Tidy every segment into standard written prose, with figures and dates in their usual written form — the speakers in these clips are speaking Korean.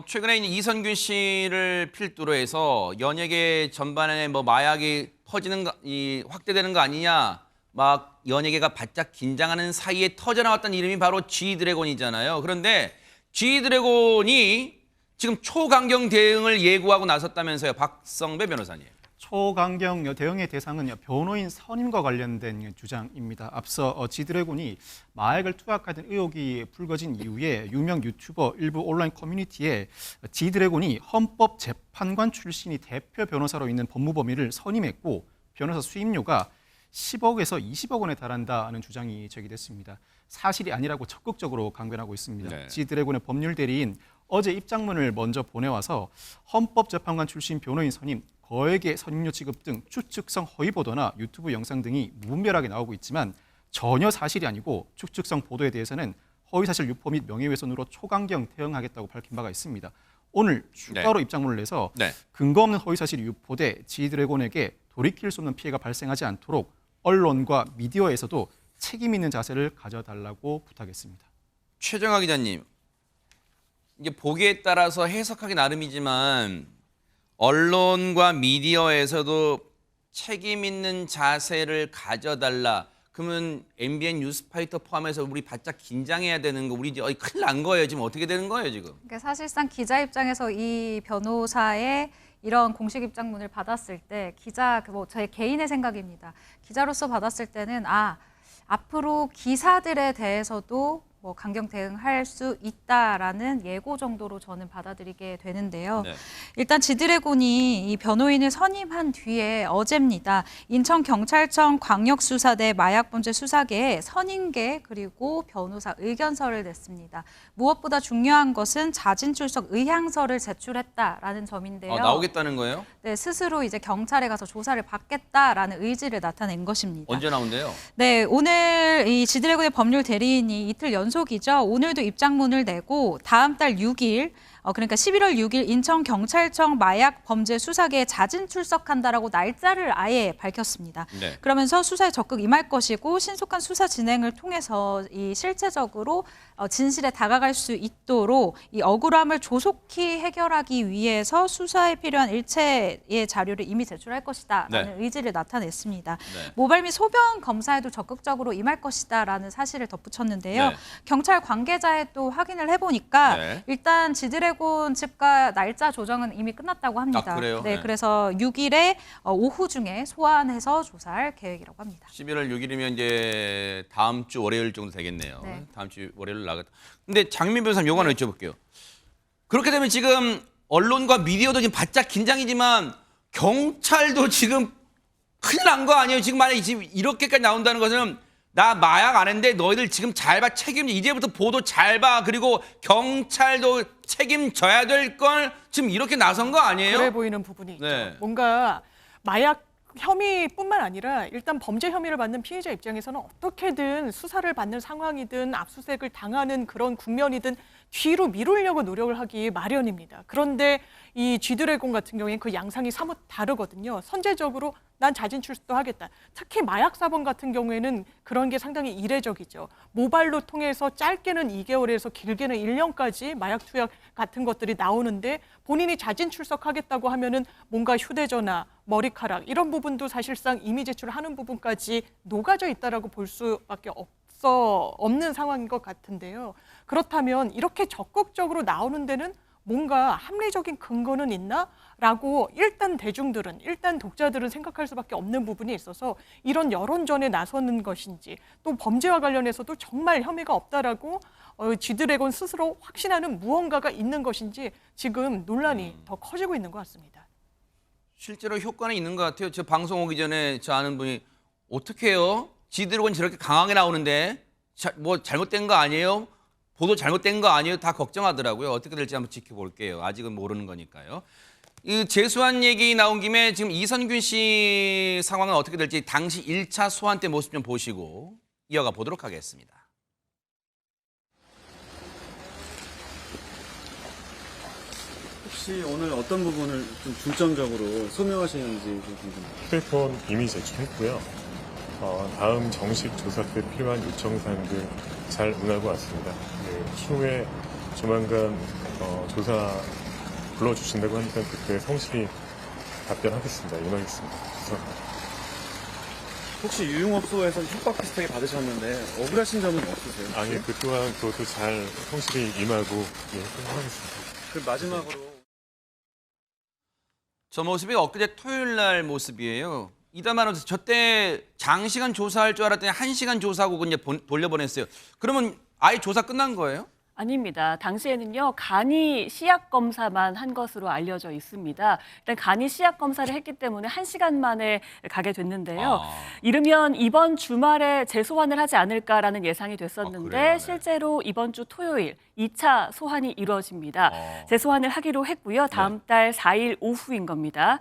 최근에 이선균 씨를 필두로 해서 연예계 전반에 뭐 마약이 확대되는 거 아니냐, 막 연예계가 바짝 긴장하는 사이에 터져나왔던 이름이 바로 G드래곤이잖아요. 그런데 G드래곤이 지금 초강경 대응을 예고하고 나섰다면서요, 박성배 변호사님. 초강경 대응의 대상은 변호인 선임과 관련된 주장입니다. 앞서 G드래곤이 마약을 투약하던 의혹이 불거진 이후에 유명 유튜버 일부 온라인 커뮤니티에 G드래곤이 헌법재판관 출신이 대표 변호사로 있는 법무법인을 선임했고 변호사 수임료가 10억에서 20억 원에 달한다는 주장이 제기됐습니다. 사실이 아니라고 적극적으로 강변하고 있습니다. 네. G드래곤의 법률 대리인 어제 입장문을 먼저 보내와서 헌법재판관 출신 변호인 선임, 거액의 선임료 지급 등 추측성 허위 보도나 유튜브 영상 등이 무분별하게 나오고 있지만 전혀 사실이 아니고 추측성 보도에 대해서는 허위사실 유포 및 명예훼손으로 초강경 대응하겠다고 밝힌 바가 있습니다. 오늘 추가로 입장문을 내서 근거 없는 허위사실이 유포돼 G드래곤에게 돌이킬 수 없는 피해가 발생하지 않도록 언론과 미디어에서도 책임 있는 자세를 가져달라고 부탁했습니다. 최정화 기자님, 이게 보기에 따라서 해석하기 나름이지만 언론과 미디어에서도 책임 있는 자세를 가져달라. 그러면 MBN 뉴스파이터 포함해서 우리 바짝 긴장해야 되는 거, 우리 이제 큰일 난 거예요. 지금 어떻게 되는 거예요, 지금? 그러니까 사실상 기자 입장에서 이 변호사의 이런 공식 입장문을 받았을 때 제 개인의 생각입니다. 기자로서 받았을 때는 앞으로 기사들에 대해서도 뭐 강경 대응할 수 있다라는 예고 정도로 저는 받아들이게 되는데요. 네. 일단 G드래곤이 이 변호인을 선임한 뒤에 어제입니다. 인천경찰청 광역수사대 마약범죄 수사계에 선임계 그리고 변호사 의견서를 냈습니다. 무엇보다 중요한 것은 자진출석 의향서를 제출했다라는 점인데요. 나오겠다는 거예요? 네, 스스로 이제 경찰에 가서 조사를 받겠다라는 의지를 나타낸 것입니다. 언제 나온대요? 네, 오늘 이 G드래곤의 법률 대리인이 이틀 연속이죠. 오늘도 입장문을 내고 다음 달 6일, 그러니까 11월 6일 인천경찰청 마약범죄수사계에 자진 출석한다라고 날짜를 아예 밝혔습니다. 네. 그러면서 수사에 적극 임할 것이고 신속한 수사 진행을 통해서 이 실체적으로 진실에 다가갈 수 있도록 이 억울함을 조속히 해결하기 위해서 수사에 필요한 일체의 자료를 이미 제출할 것이다라는 의지를 나타냈습니다. 모발 및 소변 검사에도 적극적으로 임할 것이다라는 사실을 덧붙였는데요. 경찰 관계자에 또 확인을 해보니까 일단 G드래곤 측과 날짜 조정은 이미 끝났다고 합니다. 그래요? 네, 그래서 6일에 오후 중에 소환해서 조사할 계획이라고 합니다. 11월 6일이면 이제 다음 주 월요일 정도 되겠네요. 네. 다음 주 월요일 나갔다. 근데 장민 변호사님 요거 하나 여쭤볼게요. 그렇게 되면 지금 언론과 미디어도 지금 바짝 긴장이지만 경찰도 지금 큰일 난 거 아니에요? 지금 만약에 지금 이렇게까지 나온다는 것은 나 마약 안 했는데 너희들 지금 잘 봐, 책임져. 이제부터 보도 잘 봐. 그리고 경찰도 책임져야 될 걸 지금 이렇게 나선 거 아니에요? 그래 보이는 부분이 있죠. 네. 뭔가 마약 혐의뿐만 아니라 일단 범죄 혐의를 받는 피해자 입장에서는 어떻게든 수사를 받는 상황이든 압수수색을 당하는 그런 국면이든 뒤로 미루려고 노력을 하기 마련입니다. 그런데 이 G드래곤 같은 경우에는 그 양상이 사뭇 다르거든요. 선제적으로 난 자진 출석도 하겠다. 특히 마약 사범 같은 경우에는 그런 게 상당히 이례적이죠. 모발로 통해서 짧게는 2개월에서 길게는 1년까지 마약 투약 같은 것들이 나오는데 본인이 자진 출석하겠다고 하면은 뭔가 휴대전화, 머리카락 이런 부분도 사실상 이미 제출하는 부분까지 녹아져 있다라고 볼 수밖에 없는 상황인 것 같은데요. 그렇다면 이렇게 적극적으로 나오는 데는 뭔가 합리적인 근거는 있나? 라고 일단 대중들은, 일단 독자들은 생각할 수밖에 없는 부분이 있어서 이런 여론전에 나서는 것인지 또 범죄와 관련해서도 정말 혐의가 없다라고 G드래곤 스스로 확신하는 무언가가 있는 것인지 지금 논란이 더 커지고 있는 것 같습니다. 실제로 효과는 있는 것 같아요. 저 방송 오기 전에 저 아는 분이 어떻게 해요? G드래곤 저렇게 강하게 나오는데 뭐 잘못된 거 아니에요? 보도 잘못된 거 아니에요? 다 걱정하더라고요. 어떻게 될지 한번 지켜볼게요. 아직은 모르는 거니까요. 이 재수한 얘기 나온 김에 지금 이선균 씨 상황은 어떻게 될지 당시 1차 소환 때 모습 좀 보시고 이어가 보도록 하겠습니다. 혹시 오늘 어떤 부분을 좀 중점적으로 소명하시는지 좀 궁금합니다. 휴대폰 이미 제출했고요. 다음 정식 조사 때 필요한 요청사항들 잘 응하고 왔습니다. 추후에 조만간 조사 불러주신다고 하니까 그때 성실히 답변하겠습니다. 임하겠습니다. 죄송합니다. 혹시 유흥업소에서 협박 비슷하게 받으셨는데 억울하신 점은 없으세요? 아니, 그 또한 그것도 잘 성실히 임하고 하겠습니다. 그 마지막으로 저 모습이 엊그제 토요일 날 모습이에요. 이담아는 저때 장시간 조사할 줄 알았더니 1시간 조사하고 이제 돌려보냈어요. 그러면 아예 조사 끝난 거예요? 아닙니다. 당시에는요, 간이 시약 검사만 한 것으로 알려져 있습니다. 일단 간이 시약 검사를 했기 때문에 1시간 만에 가게 됐는데요. 이르면 이번 주말에 재소환을 하지 않을까라는 예상이 됐었는데 그래요? 네. 실제로 이번 주 토요일 2차 소환이 이루어집니다. 재소환을 하기로 했고요. 다음 달 4일 오후인 겁니다.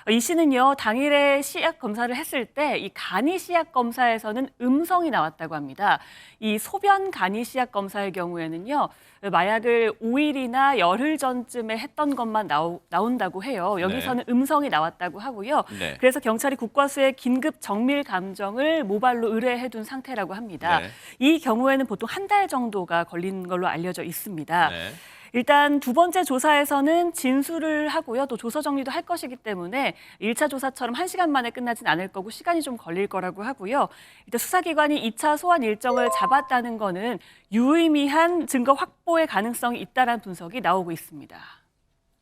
이 씨는요, 당일에 시약 검사를 했을 때 이 간이 시약 검사에서는 음성이 나왔다고 합니다. 이 소변 간이 시약 검사의 경우에는요, 마약을 5일이나 열흘 전쯤에 했던 것만 나온다고 해요. 여기서는 음성이 나왔다고 하고요. 네. 그래서 경찰이 국과수에 긴급 정밀 감정을 모발로 의뢰해둔 상태라고 합니다. 네. 이 경우에는 보통 한 달 정도가 걸리는 걸로 알려져 있습니다. 네. 일단 두 번째 조사에서는 진술을 하고요. 또 조서 정리도 할 것이기 때문에 1차 조사처럼 1시간 만에 끝나진 않을 거고 시간이 좀 걸릴 거라고 하고요. 일단 수사기관이 2차 소환 일정을 잡았다는 거는 유의미한 증거 확보의 가능성이 있다는 분석이 나오고 있습니다.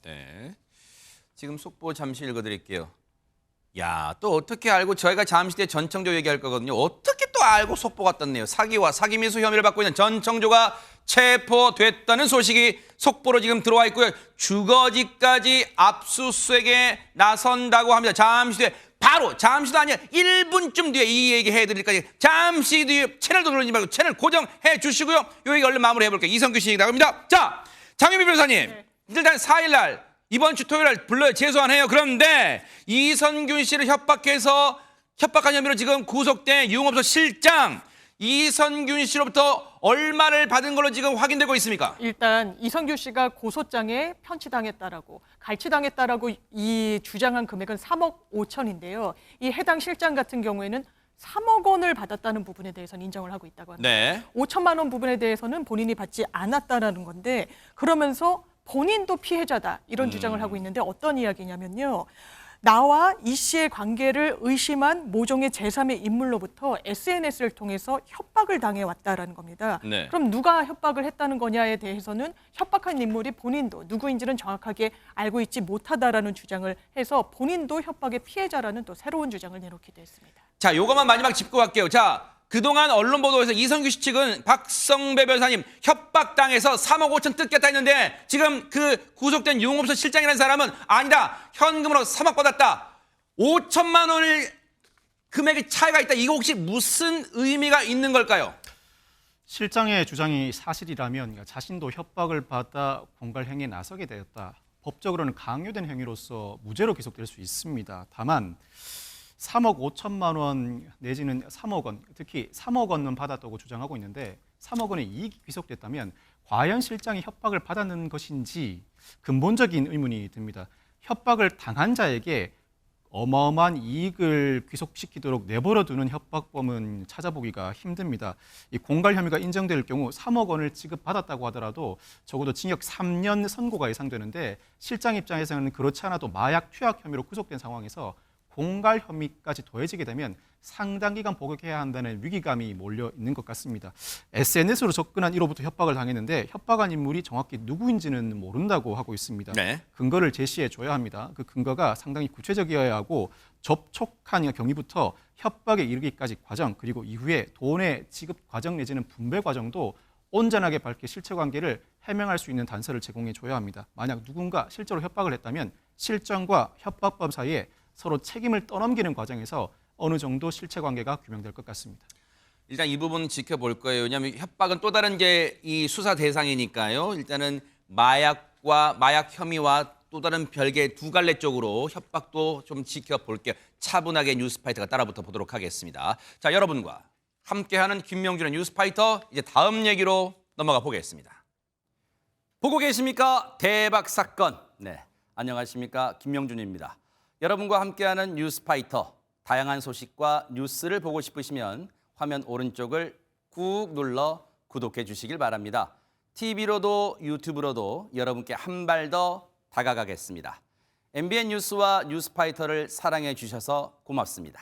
네. 지금 속보 잠시 읽어드릴게요. 야, 또 어떻게 알고 저희가 잠시 뒤에 전청조 얘기할 거거든요. 어떻게 또 알고 속보가 떴네요. 사기와 사기미수 혐의를 받고 있는 전청조가 체포됐다는 소식이 속보로 지금 들어와 있고요. 주거지까지 압수수색에 나선다고 합니다. 잠시 뒤에 바로 잠시도 아니야 1분쯤 뒤에 이 얘기 해드릴까지 잠시 뒤에 채널도 돌리지 말고 채널 고정해 주시고요. 요 얘기 얼른 마무리해 볼게요. 이성규 씨 나갑니다. 자, 장윤비 변호사님. 일단 4일 날 이번 주 토요일 날 불러요. 재소환해요. 그런데 이선균 씨를 협박해서 협박한 혐의로 지금 구속된 유흥업소 실장 이선균 씨로부터 얼마를 받은 걸로 지금 확인되고 있습니까? 일단 이성규 씨가 고소장에 편취당했다라고 갈취당했다라고 이 주장한 금액은 3억 5천인데요. 이 해당 실장 같은 경우에는 3억 원을 받았다는 부분에 대해서는 인정을 하고 있다고 합니다. 네. 5천만 원 부분에 대해서는 본인이 받지 않았다라는 건데 그러면서 본인도 피해자다 이런 주장을 하고 있는데 어떤 이야기냐면요. 나와 이 씨의 관계를 의심한 모종의 제3의 인물로부터 SNS를 통해서 협박을 당해왔다라는 겁니다. 네. 그럼 누가 협박을 했다는 거냐에 대해서는 협박한 인물이 본인도 누구인지는 정확하게 알고 있지 못하다라는 주장을 해서 본인도 협박의 피해자라는 또 새로운 주장을 내놓기도 했습니다. 자, 요것만 마지막 짚고 갈게요. 자, 그동안 언론 보도에서 이성규 씨 측은 박성배 변호사님 협박당해서 3억 5천 뜯겠다 했는데 지금 그 구속된 유흥업소 실장이라는 사람은 아니다. 현금으로 3억 받았다. 5천만 원을 금액의 차이가 있다. 이거 혹시 무슨 의미가 있는 걸까요? 실장의 주장이 사실이라면 자신도 협박을 받아 공갈 행위에 나서게 되었다. 법적으로는 강요된 행위로서 무죄로 기소될 수 있습니다. 다만 3억 5천만 원 내지는 3억 원, 특히 3억 원은 받았다고 주장하고 있는데 3억 원의 이익이 귀속됐다면 과연 실장이 협박을 받았는 것인지 근본적인 의문이 듭니다. 협박을 당한 자에게 어마어마한 이익을 귀속시키도록 내버려두는 협박범은 찾아보기가 힘듭니다. 이 공갈 혐의가 인정될 경우 3억 원을 지급받았다고 하더라도 적어도 징역 3년 선고가 예상되는데 실장 입장에서는 그렇지 않아도 마약 투약 혐의로 구속된 상황에서 공갈 혐의까지 더해지게 되면 상당 기간 복역해야 한다는 위기감이 몰려 있는 것 같습니다. SNS로 접근한 1호부터 협박을 당했는데 협박한 인물이 정확히 누구인지는 모른다고 하고 있습니다. 네. 근거를 제시해 줘야 합니다. 그 근거가 상당히 구체적이어야 하고 접촉한 경위부터 협박에 이르기까지 과정 그리고 이후에 돈의 지급 과정 내지는 분배 과정도 온전하게 밝게 실체관계를 해명할 수 있는 단서를 제공해 줘야 합니다. 만약 누군가 실제로 협박을 했다면 실정과 협박범 사이에 서로 책임을 떠넘기는 과정에서 어느 정도 실체관계가 규명될 것 같습니다. 일단 이 부분 지켜볼 거예요. 왜냐하면 협박은 또 다른 이제 이 수사 대상이니까요. 일단은 마약 혐의와 또 다른 별개 두 갈래 쪽으로 협박도 좀 지켜볼게요. 차분하게 뉴스파이터가 따라붙어 보도록 하겠습니다. 자, 여러분과 함께하는 김명준의 뉴스파이터 이제 다음 얘기로 넘어가 보겠습니다. 보고 계십니까? 대박 사건. 네, 안녕하십니까? 김명준입니다. 여러분과 함께하는 뉴스파이터, 다양한 소식과 뉴스를 보고 싶으시면 화면 오른쪽을 꾹 눌러 구독해 주시길 바랍니다. TV로도 유튜브로도 여러분께 한 발 더 다가가겠습니다. MBN 뉴스와 뉴스파이터를 사랑해 주셔서 고맙습니다.